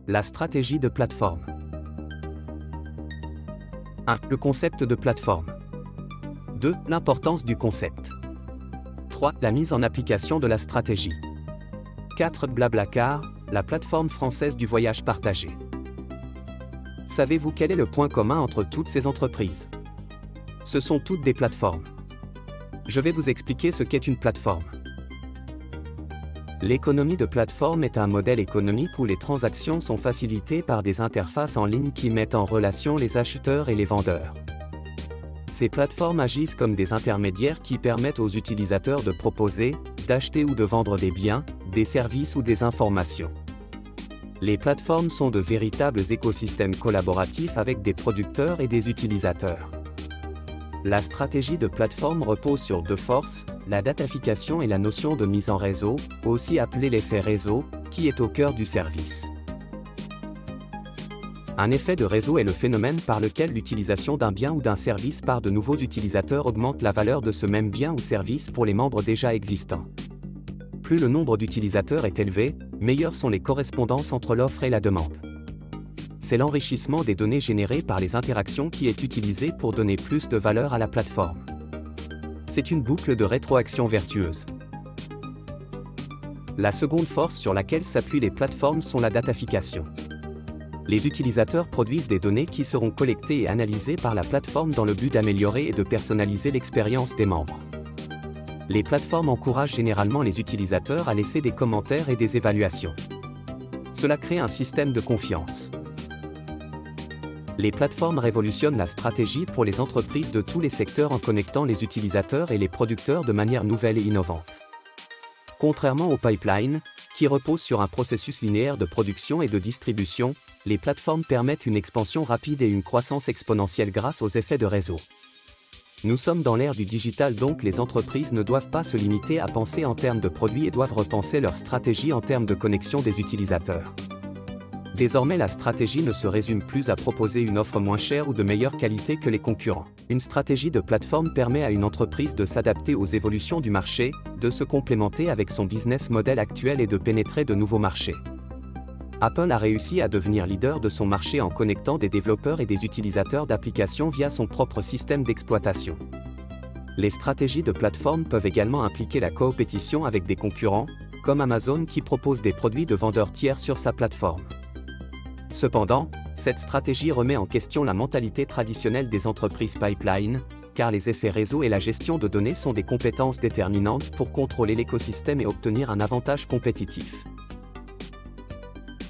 La stratégie de plateforme. 1. Le concept de plateforme. 2. L'importance du concept. 3. La mise en application de la stratégie. 4. Blablacar, la plateforme française du voyage partagé. Savez-vous quel est le point commun entre toutes ces entreprises? Ce sont toutes des plateformes. Je vais vous expliquer ce qu'est une plateforme. L'économie de plateforme est un modèle économique où les transactions sont facilitées par des interfaces en ligne qui mettent en relation les acheteurs et les vendeurs. Ces plateformes agissent comme des intermédiaires qui permettent aux utilisateurs de proposer, d'acheter ou de vendre des biens, des services ou des informations. Les plateformes sont de véritables écosystèmes collaboratifs avec des producteurs et des utilisateurs. La stratégie de plateforme repose sur deux forces, la datafication et la notion de mise en réseau, aussi appelé l'effet réseau, qui est au cœur du service. Un effet de réseau est le phénomène par lequel l'utilisation d'un bien ou d'un service par de nouveaux utilisateurs augmente la valeur de ce même bien ou service pour les membres déjà existants. Plus le nombre d'utilisateurs est élevé, meilleures sont les correspondances entre l'offre et la demande. C'est l'enrichissement des données générées par les interactions qui est utilisé pour donner plus de valeur à la plateforme. C'est une boucle de rétroaction vertueuse. La seconde force sur laquelle s'appuient les plateformes sont la datafication. Les utilisateurs produisent des données qui seront collectées et analysées par la plateforme dans le but d'améliorer et de personnaliser l'expérience des membres. Les plateformes encouragent généralement les utilisateurs à laisser des commentaires et des évaluations. Cela crée un système de confiance. Les plateformes révolutionnent la stratégie pour les entreprises de tous les secteurs en connectant les utilisateurs et les producteurs de manière nouvelle et innovante. Contrairement au pipeline, qui repose sur un processus linéaire de production et de distribution, les plateformes permettent une expansion rapide et une croissance exponentielle grâce aux effets de réseau. Nous sommes dans l'ère du digital, donc les entreprises ne doivent pas se limiter à penser en termes de produits et doivent repenser leur stratégie en termes de connexion des utilisateurs. Désormais, la stratégie ne se résume plus à proposer une offre moins chère ou de meilleure qualité que les concurrents. Une stratégie de plateforme permet à une entreprise de s'adapter aux évolutions du marché, de se complémenter avec son business model actuel et de pénétrer de nouveaux marchés. Apple a réussi à devenir leader de son marché en connectant des développeurs et des utilisateurs d'applications via son propre système d'exploitation. Les stratégies de plateforme peuvent également impliquer la coopétition avec des concurrents, comme Amazon qui propose des produits de vendeurs tiers sur sa plateforme. Cependant, cette stratégie remet en question la mentalité traditionnelle des entreprises pipeline, car les effets réseau et la gestion de données sont des compétences déterminantes pour contrôler l'écosystème et obtenir un avantage compétitif.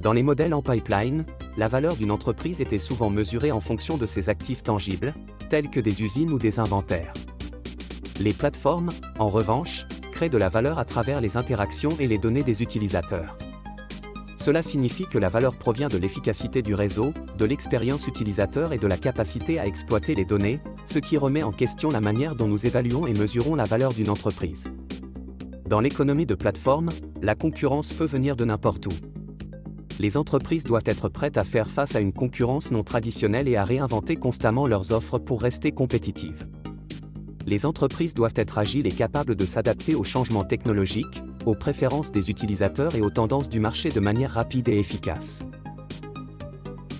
Dans les modèles en pipeline, la valeur d'une entreprise était souvent mesurée en fonction de ses actifs tangibles, tels que des usines ou des inventaires. Les plateformes, en revanche, créent de la valeur à travers les interactions et les données des utilisateurs. Cela signifie que la valeur provient de l'efficacité du réseau, de l'expérience utilisateur et de la capacité à exploiter les données, ce qui remet en question la manière dont nous évaluons et mesurons la valeur d'une entreprise. Dans l'économie de plateforme, la concurrence peut venir de n'importe où. Les entreprises doivent être prêtes à faire face à une concurrence non traditionnelle et à réinventer constamment leurs offres pour rester compétitives. Les entreprises doivent être agiles et capables de s'adapter aux changements technologiques, aux préférences des utilisateurs et aux tendances du marché de manière rapide et efficace.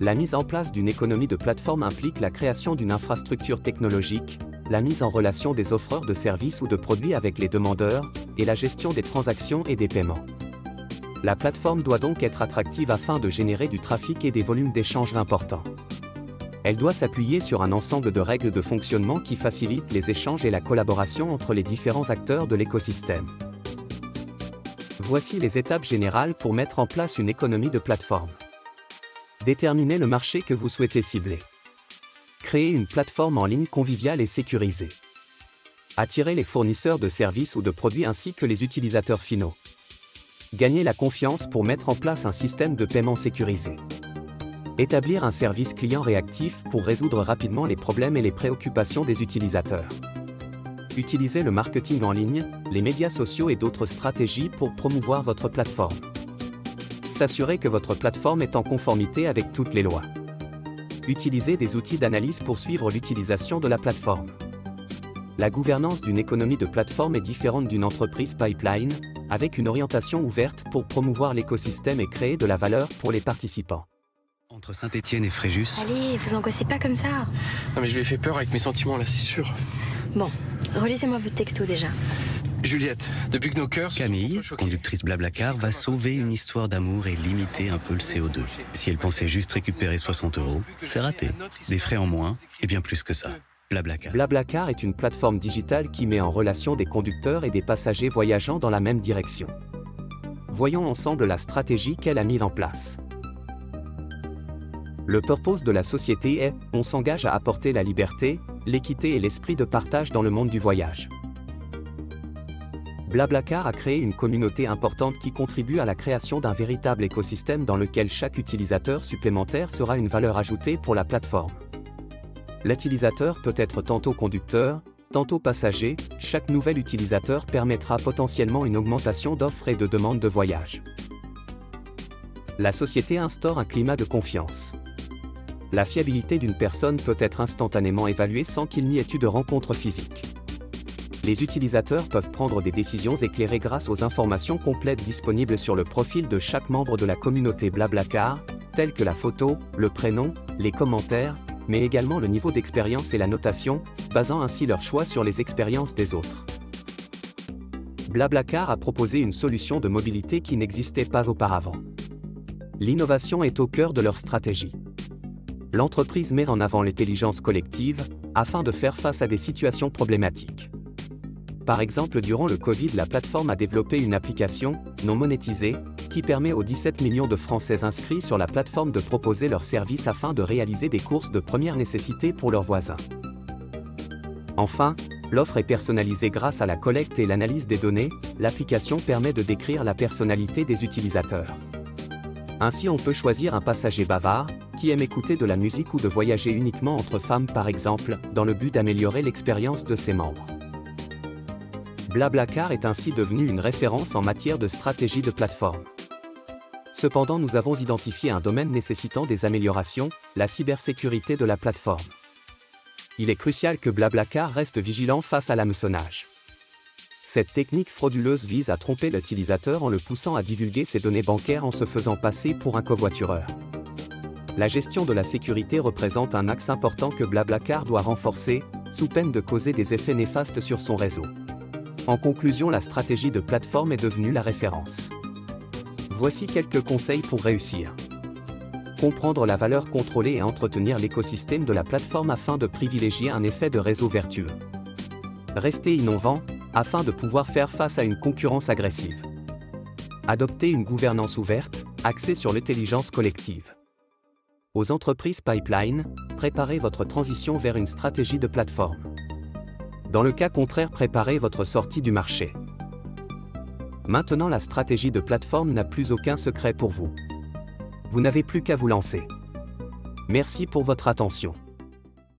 La mise en place d'une économie de plateforme implique la création d'une infrastructure technologique, la mise en relation des offreurs de services ou de produits avec les demandeurs, et la gestion des transactions et des paiements. La plateforme doit donc être attractive afin de générer du trafic et des volumes d'échanges importants. Elle doit s'appuyer sur un ensemble de règles de fonctionnement qui facilitent les échanges et la collaboration entre les différents acteurs de l'écosystème. Voici les étapes générales pour mettre en place une économie de plateforme. Déterminez le marché que vous souhaitez cibler. Créez une plateforme en ligne conviviale et sécurisée. Attirez les fournisseurs de services ou de produits ainsi que les utilisateurs finaux. Gagnez la confiance pour mettre en place un système de paiement sécurisé. Établir un service client réactif pour résoudre rapidement les problèmes et les préoccupations des utilisateurs. Utilisez le marketing en ligne, les médias sociaux et d'autres stratégies pour promouvoir votre plateforme. S'assurer que votre plateforme est en conformité avec toutes les lois. Utilisez des outils d'analyse pour suivre l'utilisation de la plateforme. La gouvernance d'une économie de plateforme est différente d'une entreprise pipeline, avec une orientation ouverte pour promouvoir l'écosystème et créer de la valeur pour les participants. Entre Saint-Étienne et Fréjus... Allez, vous angoissez pas comme ça. Non mais je lui ai fait peur avec mes sentiments là, c'est sûr. Bon, relisez-moi votre texto déjà. Juliette, depuis que nos cœurs... Camille, conductrice Blablacar, va sauver une histoire d'amour et limiter un peu le CO2. Si elle pensait juste récupérer 60 €, c'est raté. Des frais en moins, et bien plus que ça. Blablacar. Blablacar est une plateforme digitale qui met en relation des conducteurs et des passagers voyageant dans la même direction. Voyons ensemble la stratégie qu'elle a mise en place. Le purpose de la société est « On s'engage à apporter la liberté, l'équité et l'esprit de partage dans le monde du voyage ». Blablacar a créé une communauté importante qui contribue à la création d'un véritable écosystème dans lequel chaque utilisateur supplémentaire sera une valeur ajoutée pour la plateforme. L'utilisateur peut être tantôt conducteur, tantôt passager, chaque nouvel utilisateur permettra potentiellement une augmentation d'offres et de demandes de voyage. La société instaure un climat de confiance. La fiabilité d'une personne peut être instantanément évaluée sans qu'il n'y ait eu de rencontre physique. Les utilisateurs peuvent prendre des décisions éclairées grâce aux informations complètes disponibles sur le profil de chaque membre de la communauté Blablacar, telles que la photo, le prénom, les commentaires, mais également le niveau d'expérience et la notation, basant ainsi leur choix sur les expériences des autres. Blablacar a proposé une solution de mobilité qui n'existait pas auparavant. L'innovation est au cœur de leur stratégie. L'entreprise met en avant l'intelligence collective, afin de faire face à des situations problématiques. Par exemple, durant le Covid, la plateforme a développé une application, non monétisée, qui permet aux 17 millions de Français inscrits sur la plateforme de proposer leurs services afin de réaliser des courses de première nécessité pour leurs voisins. Enfin, l'offre est personnalisée grâce à la collecte et l'analyse des données, l'application permet de décrire la personnalité des utilisateurs. Ainsi on peut choisir un passager bavard, qui aime écouter de la musique ou de voyager uniquement entre femmes par exemple, dans le but d'améliorer l'expérience de ses membres. Blablacar est ainsi devenu une référence en matière de stratégie de plateforme. Cependant, nous avons identifié un domaine nécessitant des améliorations, la cybersécurité de la plateforme. Il est crucial que Blablacar reste vigilant face à l'hameçonnage. Cette technique frauduleuse vise à tromper l'utilisateur en le poussant à divulguer ses données bancaires en se faisant passer pour un covoitureur. La gestion de la sécurité représente un axe important que Blablacar doit renforcer, sous peine de causer des effets néfastes sur son réseau. En conclusion, la stratégie de plateforme est devenue la référence. Voici quelques conseils pour réussir. Comprendre la valeur contrôlée et entretenir l'écosystème de la plateforme afin de privilégier un effet de réseau vertueux. Rester innovant, afin de pouvoir faire face à une concurrence agressive. Adopter une gouvernance ouverte, axée sur l'intelligence collective. Aux entreprises pipeline, préparez votre transition vers une stratégie de plateforme. Dans le cas contraire, préparez votre sortie du marché. Maintenant, la stratégie de plateforme n'a plus aucun secret pour vous. Vous n'avez plus qu'à vous lancer. Merci pour votre attention.